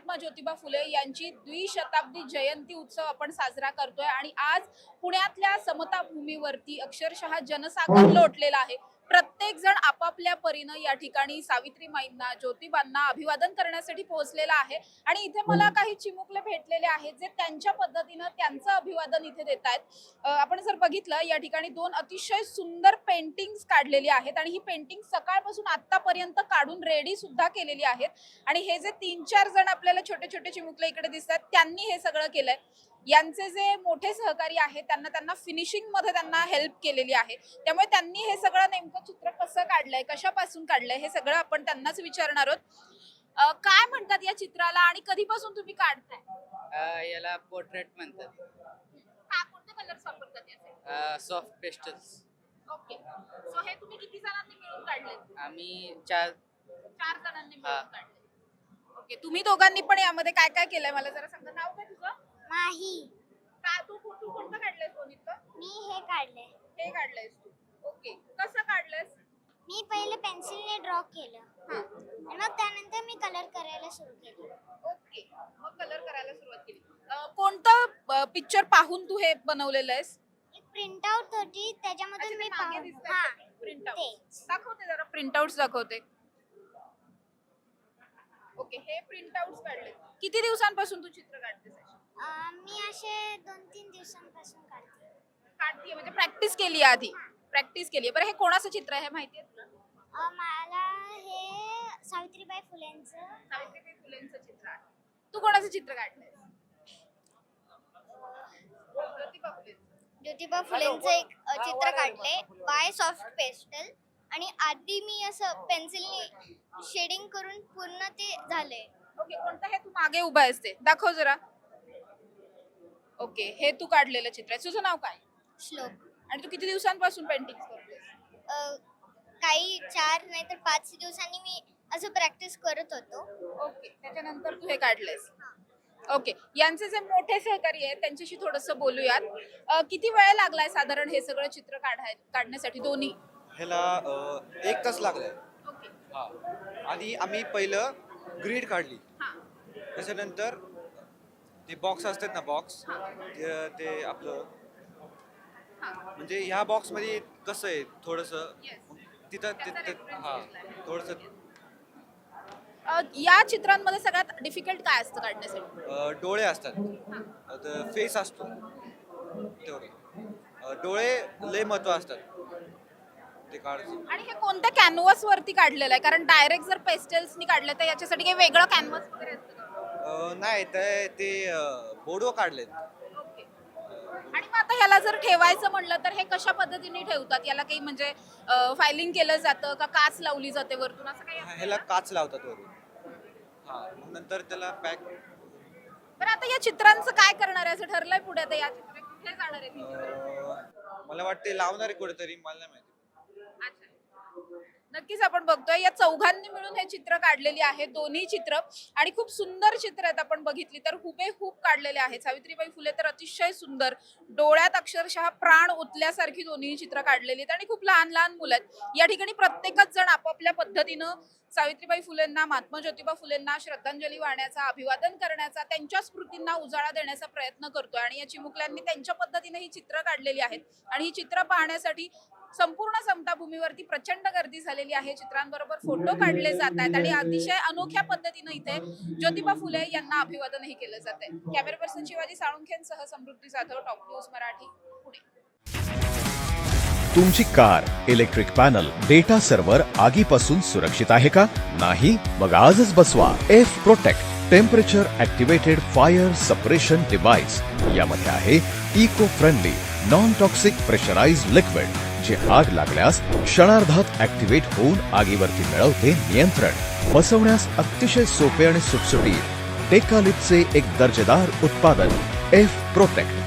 महात्मा ज्योतिबा फुले यांची द्विशताब्दी जयंती उत्सव आपण साजरा करतोय आणि आज पुण्यातल्या समता भूमीवरती अक्षरशः जनसागर लोटलेला आहे। प्रत्येक जण आपापल्या परीनं या ठिकाणी सावित्रीमाईंना ज्योतिबांना अभिवादन करण्यासाठी पोहोचलेला आहे आणि इथे मला काही चिमुकले भेटलेले आहेत जे त्यांच्या पद्धतीनं त्यांचं अभिवादन इथे देत आहेत। आपण जर बघितलं या ठिकाणी दोन अतिशय सुंदर पेंटिंग्स काढलेली आहेत आणि ही पेंटिंग सकाळपासून आतापर्यंत काढून रेडी सुद्धा केलेली आहेत आणि हे जे 3-4 जण आपल्याला छोटे छोटे चिमुकले इकडे दिसतात त्यांनी हे सगळं केलंय। यांचे जे मोठे सहकारी आहेत त्यांना फिनिशिंग मध्ये त्यांना हेल्प केलेली आहे, त्यामुळे त्यांनी हे सगळं नेमकं चित्र कसं काढलंय, कशापासून काढलंय हे सगळं आपण त्यांनाच विचारणार आहोत। काय म्हणतात या चित्राला आणि कधीपासून तुम्ही काढताय? याला पोर्ट्रेट म्हणतात। कोणते कलर्स वापरतात याचे? Soft pastels. ओके, सो हे तुम्ही किती जणांनी मिळून काढले? आम्ही 4 जणांनी मिळून काढले। ओके, तुम्ही दोघांनी पण यामध्ये काय काय केलंय मला जरा सांगा। नाव काय तुझं? माही। तू कोणतं काढलंयस सोनीतलं? मी हे काढले। हे काढलंयस तू? ओके, कसं काढलंयस? मी पहिले पेन्सिलने ड्रॉ केलं आणि मग त्यानंतर मी कलर करायला सुरू केलं। ओके, मग कलर करायला सुरुवात केली। कोणतं पिक्चर पाहून तू हे बनवलेलं आहेस? एक प्रिंट आउट होती त्याच्यामधून मी प्रिंट आउट दाखवते, जरा प्रिंट आउट्स दाखवते। ओके, हे प्रिंट आउट्स काढले। किती दिवसांपासून तू चित्र काढतेस? मी असे 2-3 दिवसांपासून काढते म्हणजे प्रॅक्टिस केली आधी? प्रॅक्टिस केली। बरं, हे कोणाचं चित्र आहे माहिती आहे तुला? मला हे सावित्रीबाई फुलेंचं चित्र आहे। तू कोणाचं चित्र काढलंय? ज्योतिबा फुलेंचं एक चित्र काढले बाय सॉफ्ट पेस्टल आणि आधी मी असं पेन्सिलने शेडिंग करून पूर्ण ते झाले। ओके, कोणतं हे तू मागे उभा आहेस ते दाखव जरा। ओके, हे तू काढलेलं चित्र आहे। तुझं नाव काय? श्लोक। आणि तू किती दिवसांपासून पेंटिंग करतेस? काही 4 नाही तर 5 दिवसांनी मी असं प्रॅक्टिस करत होतो। ओके, त्याच्यानंतर तू हे काढलेस। ओके, यांचे जे मोठे सहकारी आहेत त्यांच्याशी थोडंसं बोलूयात। किती वेळ लागलाय साधारण हे सगळं चित्र काढण्यासाठी दोन्ही? ह्याला 1 तास लागलाय। ओके, हा, आणि आम्ही पहिलं ग्रीड काढली, हां त्याच्यानंतर ते बॉक्स असतात ना, बॉक्स ते आपलं म्हणजे ह्या बॉक्स मध्ये कसं आहे थोडंसं तिथं हा थोडंसं या चित्रांमध्ये सगळ्यात डिफिकल्ट काय असतं काढण्यासाठी? डोळे असतात, फेस असतो तेवढे, डोळे लय महत्व असतात ते काढायचं। आणि हे कोणत्या कॅनव्हास वरती काढलेलं आहे? कारण डायरेक्ट जर पेस्टल्सनी काढलं तर याच्यासाठी काही वेगळं कॅनव्हास वगैरे असतं का? नाही, ते बोर्डवर काढलेत। ओके, आणि मग आता ह्याला जर ठेवायचं म्हणलं तर हे कशा पद्धतीने ठेवतात? याला काही म्हणजे फायलिंग केलं जातं का काच लावली जाते वरतून, असं काही? ह्याला काच लावतात वरून, हा, नंतर त्याला पॅक। बरं, आता या चित्रांचं काय करणार आहे असं ठरलंय पुढे? आता या चित्र कुठे जाणार आहे? मला वाटते लावणार कुठेतरी, मला नाही माहिती। अच्छा, नक्कीच आपण बघतोय या चौघांनी मिळून हे चित्र काढलेली आहे, दोन्ही चित्र, आणि खूप सुंदर चित्र आहेत। आपण बघितली तर हुबेहूब काढलेले आहेत। सावित्रीबाई फुले तर अतिशय सुंदर, डोळ्यात अक्षरशः प्राण ओतल्यासारखी दोन्ही चित्र काढलेली आहेत आणि खूप लहान लहान मुलं आहेत। या ठिकाणी प्रत्येकच जण आपापल्या पद्धतीनं सावित्रीबाई फुलेंना, महात्मा ज्योतिबा फुलेंना श्रद्धांजली वाहण्याचा, अभिवादन करण्याचा, त्यांच्या स्मृतींना उजाळा देण्याचा प्रयत्न करतोय आणि या चिमुकल्यांनी त्यांच्या पद्धतीने ही चित्र काढलेली आहेत आणि ही चित्र पाहण्यासाठी संपूर्ण समता भूमीवरती प्रचंड गर्दी झालेली आहे। चित्रांबरोबर फोटो काढले जात आहेत आणि अतिशय अनोख्या पद्धतीने इथे ज्योतिबा फुले यांना अभिवादनही केलं जात आहे। कॅमेरा पर्सन शिवाजी साळुंखेंसह समृद्धी जाधव, टॉप न्यूज मराठी, पुणे। तुमची car, electric panel, data server आगीपासून सुरक्षित आहे का? नाही? मग आजच बसवा F protect temperature activated fire suppression device. यामध्ये आहे eco friendly non toxic pressurised liquid, जे आग लागल्यास क्षणार्धात ऍक्टिव्हेट होऊन आगीवरती मिळवते नियंत्रण। बसवण्यास अतिशय सोपे आणि सुटसुटीत टेकालिपचे एक दर्जेदार उत्पादन एफ प्रोटेक्ट।